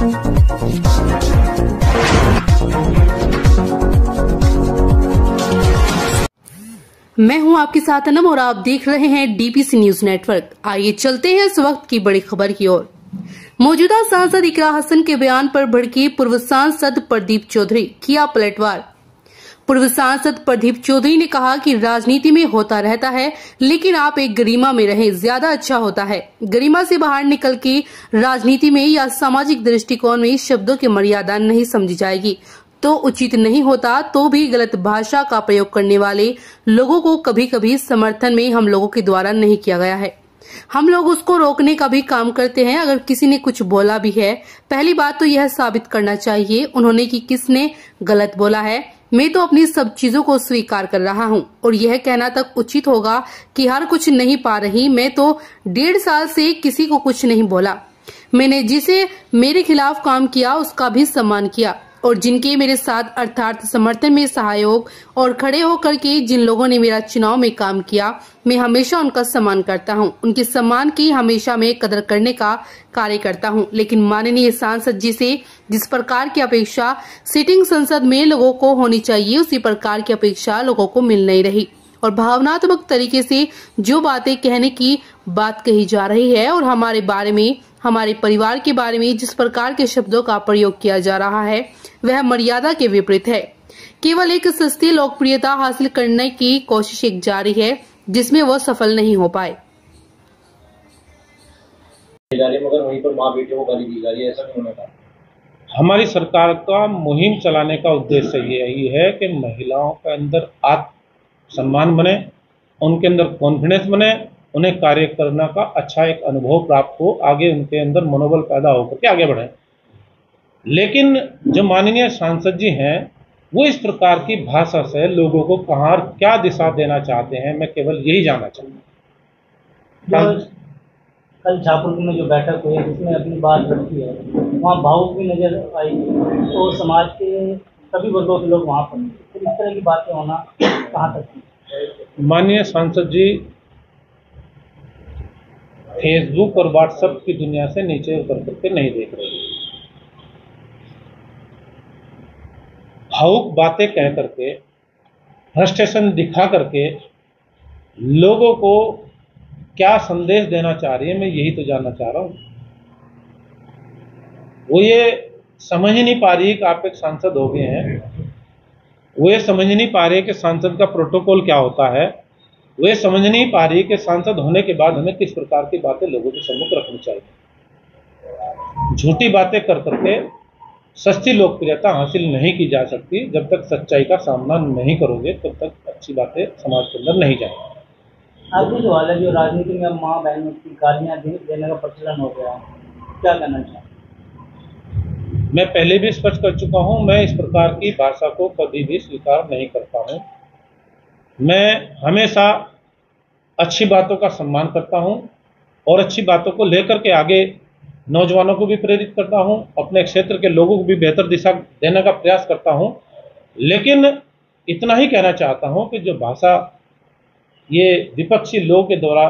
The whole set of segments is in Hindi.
मैं हूं आपके साथ अनम और आप देख रहे हैं डीपीसी न्यूज नेटवर्क। आइए चलते हैं इस वक्त की बड़ी खबर की ओर। मौजूदा सांसद इकरा हसन के बयान पर भड़के पूर्व सांसद प्रदीप चौधरी किया पलटवार। पूर्व सांसद प्रदीप चौधरी ने कहा कि राजनीति में होता रहता है, लेकिन आप एक गरिमा में रहें ज्यादा अच्छा होता है। गरिमा से बाहर निकल के राजनीति में या सामाजिक दृष्टिकोण में शब्दों की मर्यादा नहीं समझी जाएगी तो उचित नहीं होता। तो भी गलत भाषा का प्रयोग करने वाले लोगों को कभी कभी समर्थन में हम लोगों के द्वारा नहीं किया गया है। हम लोग उसको रोकने का भी काम करते हैं। अगर किसी ने कुछ बोला भी है, पहली बात तो यह साबित करना चाहिए उन्होंने कि किसने गलत बोला है। मैं तो अपनी सब चीजों को स्वीकार कर रहा हूं और यह कहना तक उचित होगा कि हर कुछ नहीं पा रही। मैं तो 1.5 साल से किसी को कुछ नहीं बोला। मैंने जिसे मेरे खिलाफ काम किया उसका भी सम्मान किया और जिनके मेरे साथ अर्थात समर्थन में सहयोग और खड़े होकर के जिन लोगों ने मेरा चुनाव में काम किया, मैं हमेशा उनका सम्मान करता हूं। उनके सम्मान की हमेशा मैं कदर करने का कार्य करता हूं। लेकिन माननीय सांसद जी से जिस प्रकार की अपेक्षा सिटिंग संसद में लोगों को होनी चाहिए, उसी प्रकार की अपेक्षा लोगों को मिल नहीं रही और भावनात्मक तरीके से जो बातें कहने की बात कही जा रही है और हमारे बारे में, हमारे परिवार के बारे में जिस प्रकार के शब्दों का प्रयोग किया जा रहा है वह मर्यादा के विपरीत है। केवल एक सस्ती लोकप्रियता हासिल करने की कोशिश एक जारी है जिसमें वो सफल नहीं हो पाए। मगर वहीं पर माँ बेटे को गाली दी जा रही है, ऐसा नहीं होना था। हमारी सरकार का मुहिम चलाने का उद्देश्य यही है कि महिलाओं के अंदर आत्म सम्मान बने, उनके अंदर कॉन्फिडेंस बने, उन्हें कार्य करने का अच्छा एक अनुभव प्राप्त हो, आगे उनके अंदर मनोबल पैदा होकर के आगे बढ़े। लेकिन जो माननीय सांसद जी हैं वो इस प्रकार की भाषा से लोगों को कहाँ क्या दिशा देना चाहते हैं, मैं केवल यही जानना चाहता हूँ। कल झापुर में जो बैठक हुई है जिसमें अपनी बात रखी है, वहाँ भावुक भी नजर आई तो समाज के सभी वर्गों के लोग वहाँ पर, तो इस तरह की बातें होना कहाँ तक? माननीय सांसद जी फेसबुक और व्हाट्सएप की दुनिया से नीचे उतर करके नहीं देख रहे। भावुक बातें कह करके, फ्रस्ट्रेशन दिखा करके लोगों को क्या संदेश देना चाह रही है, मैं यही तो जानना चाह रहा हूं। वो ये समझ ही नहीं पा रही कि आप एक सांसद हो गए हैं, वो ये समझ नहीं पा रही कि सांसद का प्रोटोकॉल क्या होता है, वो ये समझ नहीं पा रही कि सांसद होने के बाद हमें किस प्रकार की बातें लोगों के सम्मुख रखनी चाहिए। झूठी बातें कर करके सस्ती लोकप्रियता हासिल नहीं की जा सकती। जब तक सच्चाई का सामना नहीं करोगे तब तक अच्छी बातें समाज के अंदर नहीं जाएंगी। आपकी जो हाल है, जो राजनीति में माँ बहनों की गालियाँ देने का प्रचलन हो गया, क्या कहना चाहिए? मैं पहले भी स्पष्ट कर चुका हूं, मैं इस प्रकार की भाषा को कभी भी स्वीकार नहीं करता हूं। मैं हमेशा अच्छी बातों का सम्मान करता हूं और अच्छी बातों को लेकर के आगे नौजवानों को भी प्रेरित करता हूं, अपने क्षेत्र के लोगों को भी बेहतर दिशा देने का प्रयास करता हूं। लेकिन इतना ही कहना चाहता हूं कि जो भाषा ये विपक्षी लोगों के द्वारा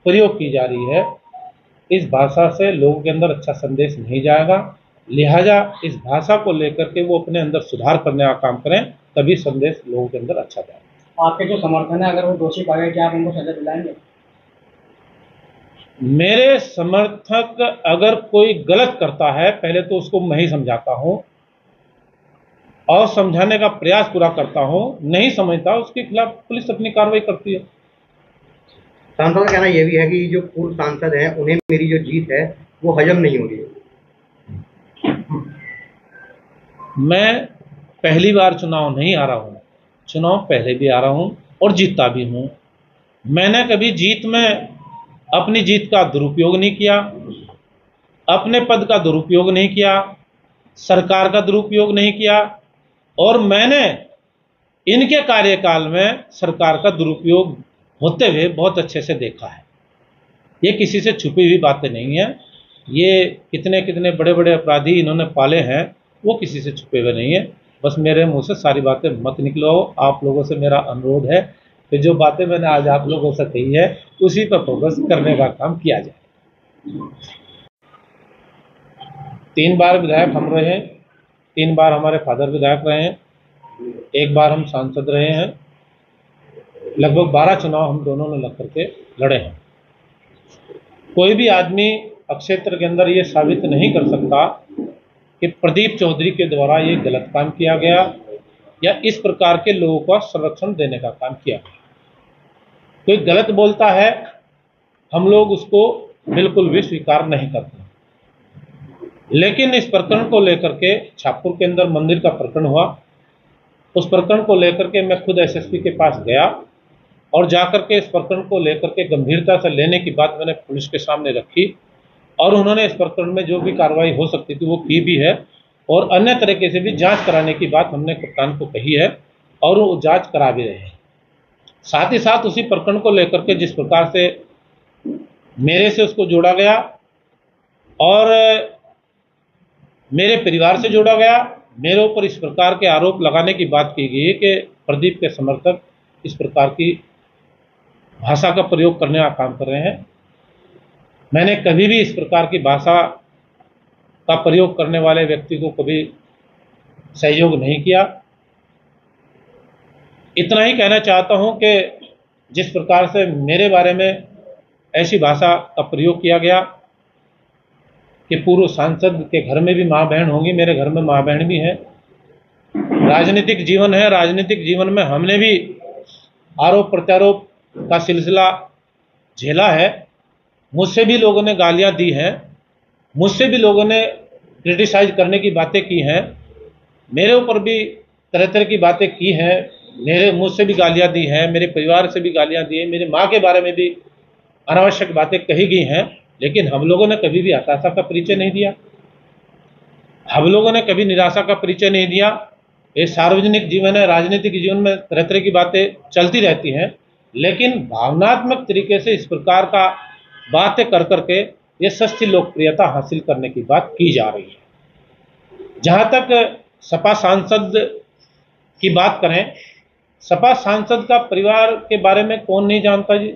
प्रयोग की जा रही है, इस भाषा से लोगों के अंदर अच्छा संदेश नहीं जाएगा। लिहाजा इस भाषा को लेकर के वो अपने अंदर सुधार करने का काम करें, तभी संदेश लोगों के अंदर अच्छा जाएगा। आपके जो समर्थन है, अगर वो दोषी पाए गए, क्या आप उनको सजा दिलाएंगे? मेरे समर्थक अगर कोई गलत करता है, पहले तो उसको मैं ही समझाता हूं और समझाने का प्रयास पूरा करता हूं। नहीं समझता उसके खिलाफ पुलिस अपनी कार्रवाई करती है। सांसद का कहना यह भी है कि जो पूर्व सांसद हैं उन्हें मेरी जो जीत है वो हजम नहीं हो रही है। मैं पहली बार चुनाव नहीं हारा हूं, चुनाव पहले भी आ रहा हूं और जीतता भी हूं। मैंने कभी जीत में अपनी जीत का दुरुपयोग नहीं किया, अपने पद का दुरुपयोग नहीं किया, सरकार का दुरुपयोग नहीं किया और मैंने इनके कार्यकाल में सरकार का दुरुपयोग होते हुए बहुत अच्छे से देखा है। ये किसी से छुपी हुई बातें नहीं है। ये कितने कितने बड़े बड़े अपराधी इन्होंने पाले हैं, वो किसी से छुपे हुए नहीं है। बस मेरे मुंह से सारी बातें मत निकलवाओ। आप लोगों से मेरा अनुरोध है कि जो बातें मैंने आज आप लोगों से कही है उसी पर फोकस करने का काम किया जाए। 3 बार विधायक हम रहे हैं, 3 बार हमारे फादर विधायक रहे हैं, 1 बार हम सांसद रहे हैं, लगभग 12 चुनाव हम दोनों ने लग करके लड़े हैं। कोई भी आदमी क्षेत्र के अंदर ये साबित नहीं कर सकता कि प्रदीप चौधरी के द्वारा ये गलत काम किया गया या इस प्रकार के लोगों को संरक्षण देने का काम किया गया। कोई गलत बोलता है, हम लोग उसको बिल्कुल भी स्वीकार नहीं करते। लेकिन इस प्रकरण को लेकर के छापुर के अंदर मंदिर का प्रकरण हुआ, उस प्रकरण को लेकर के मैं खुद एसएसपी के पास गया और जाकर के इस प्रकरण को लेकर के गंभीरता से लेने की बात मैंने पुलिस के सामने रखी और उन्होंने इस प्रकरण में जो भी कार्रवाई हो सकती थी वो की भी है और अन्य तरीके से भी जांच कराने की बात हमने कप्तान को कही है और वो जांच करा भी रहे हैं। साथ ही साथ उसी प्रकरण को लेकर के जिस प्रकार से मेरे से उसको जोड़ा गया और मेरे परिवार से जोड़ा गया, मेरे ऊपर इस प्रकार के आरोप लगाने की बात की गई है कि प्रदीप के समर्थक इस प्रकार की भाषा का प्रयोग करने का काम कर रहे हैं। मैंने कभी भी इस प्रकार की भाषा का प्रयोग करने वाले व्यक्ति को कभी सहयोग नहीं किया। इतना ही कहना चाहता हूं कि जिस प्रकार से मेरे बारे में ऐसी भाषा का प्रयोग किया गया कि पूर्व सांसद के घर में भी माँ बहन होंगी, मेरे घर में माँ बहन भी हैं। राजनीतिक जीवन है, राजनीतिक जीवन में हमने भी आरोप प्रत्यारोप का सिलसिला झेला है। मुझसे भी लोगों ने गालियां दी हैं, मुझसे भी लोगों ने क्रिटिसाइज करने की बातें की हैं, मेरे ऊपर भी तरह तरह की बातें की हैं, मुझसे भी गालियां दी हैं, मेरे परिवार से भी गालियां दी हैं, मेरी माँ के बारे में भी अनावश्यक बातें कही गई हैं। लेकिन हम लोगों ने कभी भी हताशा का परिचय नहीं दिया, हम लोगों ने कभी निराशा का परिचय नहीं दिया। ये सार्वजनिक जीवन है, राजनीतिक जीवन में तरह तरह की बातें चलती रहती हैं, लेकिन भावनात्मक तरीके से इस प्रकार का बातें कर करके ये सस्ती लोकप्रियता हासिल करने की बात की जा रही है। जहां तक सपा सांसद की बात करें, सपा सांसद का परिवार के बारे में कौन नहीं जानता जी।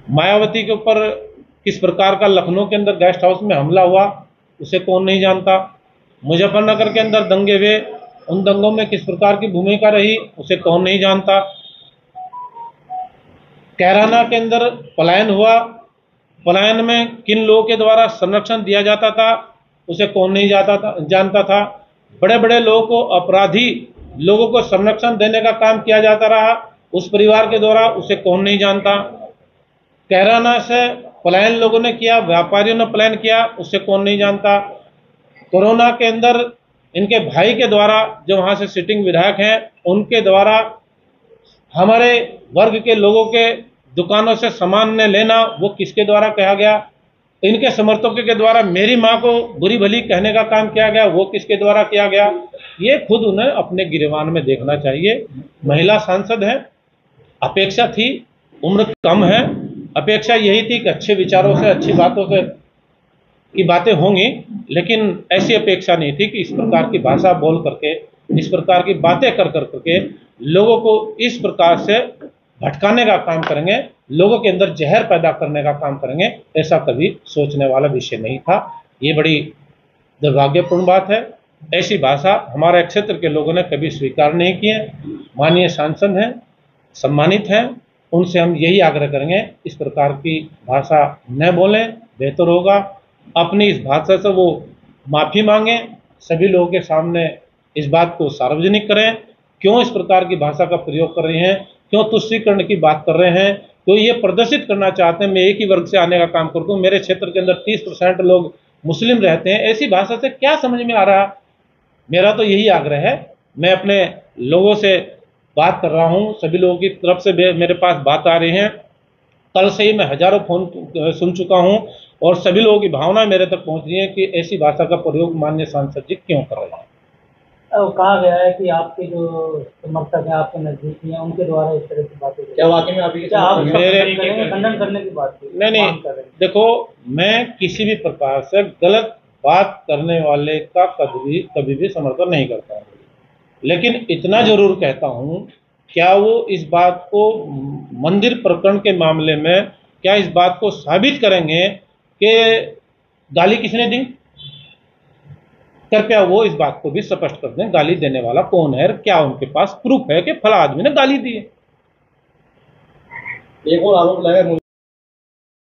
मायावती के ऊपर किस प्रकार का लखनऊ के अंदर गेस्ट हाउस में हमला हुआ उसे कौन नहीं जानता। मुजफ्फरनगर के अंदर दंगे हुए, उन दंगों में किस प्रकार की भूमिका रही उसे कौन नहीं जानता। कैराना के अंदर पलायन हुआ, पलायन में किन लोगों के द्वारा संरक्षण दिया जाता था उसे कौन नहीं जानता था। बड़े बड़े लोगों को, अपराधी लोगों को संरक्षण देने का काम किया जाता रहा उस परिवार के द्वारा, उसे कौन नहीं जानता। कैराना से पलायन लोगों ने किया, व्यापारियों ने पलायन किया, उसे कौन नहीं जानता। कोरोना के अंदर इनके भाई के द्वारा, जो वहां से सिटिंग विधायक हैं, उनके द्वारा हमारे वर्ग के लोगों के दुकानों से सामान ने लेना, वो किसके द्वारा कहा गया। इनके समर्थकों के द्वारा मेरी मां को बुरी भली कहने का काम किया गया, वो किसके द्वारा किया गया। ये खुद उन्हें अपने गिरबान में देखना चाहिए। महिला सांसद है, अपेक्षा थी, उम्र कम है, अपेक्षा यही थी कि अच्छे विचारों से, अच्छी बातों से की बातें होंगी, लेकिन ऐसी अपेक्षा नहीं थी कि इस प्रकार की भाषा बोल करके, इस प्रकार की बातें कर करके लोगों को इस प्रकार से भटकाने का काम करेंगे, लोगों के अंदर जहर पैदा करने का काम करेंगे। ऐसा कभी सोचने वाला विषय नहीं था। ये बड़ी दुर्भाग्यपूर्ण बात है। ऐसी भाषा हमारे क्षेत्र के लोगों ने कभी स्वीकार नहीं की है। माननीय सांसद हैं, सम्मानित हैं, उनसे हम यही आग्रह करेंगे इस प्रकार की भाषा न बोलें, बेहतर होगा। अपनी इस भाषा से वो माफ़ी मांगें, सभी लोगों के सामने इस बात को सार्वजनिक करें। क्यों इस प्रकार की भाषा का प्रयोग कर रही हैं, क्यों तुष्टीकरण की बात कर रहे हैं, तो ये प्रदर्शित करना चाहते हैं मैं एक ही वर्ग से आने का काम करता हूँ, मेरे क्षेत्र के अंदर 30% लोग मुस्लिम रहते हैं, ऐसी भाषा से क्या समझ में आ रहा। मेरा तो यही आग्रह है। मैं अपने लोगों से बात कर रहा हूँ, सभी लोगों की तरफ से मेरे पास बात आ रही है। कल से ही मैं हजारों फोन सुन चुका हूँ और सभी लोगों की भावना मेरे तक पहुँच रही है कि ऐसी भाषा का प्रयोग माननीय सांसद जी क्यों कर रहे हैं। कहा गया है कि आपके जो समर्थक हैं, आपके नजदीकी हैं, उनके द्वारा इस तरह की बातें, क्या वाकई में आप मेरे खंडन करने की बात की? नहीं, देखो, मैं किसी भी प्रकार से गलत बात करने वाले का कभी भी समर्थन नहीं करता हूँ, लेकिन इतना जरूर कहता हूँ, क्या वो इस बात को मंदिर प्रकरण के मामले में क्या इस बात को साबित करेंगे कि गाली किसने दी, कृपया वो इस बात को भी स्पष्ट कर दें गाली देने वाला कौन है, क्या उनके पास प्रूफ है कि फला आदमी ने गाली दी है। एक और आरोप लगा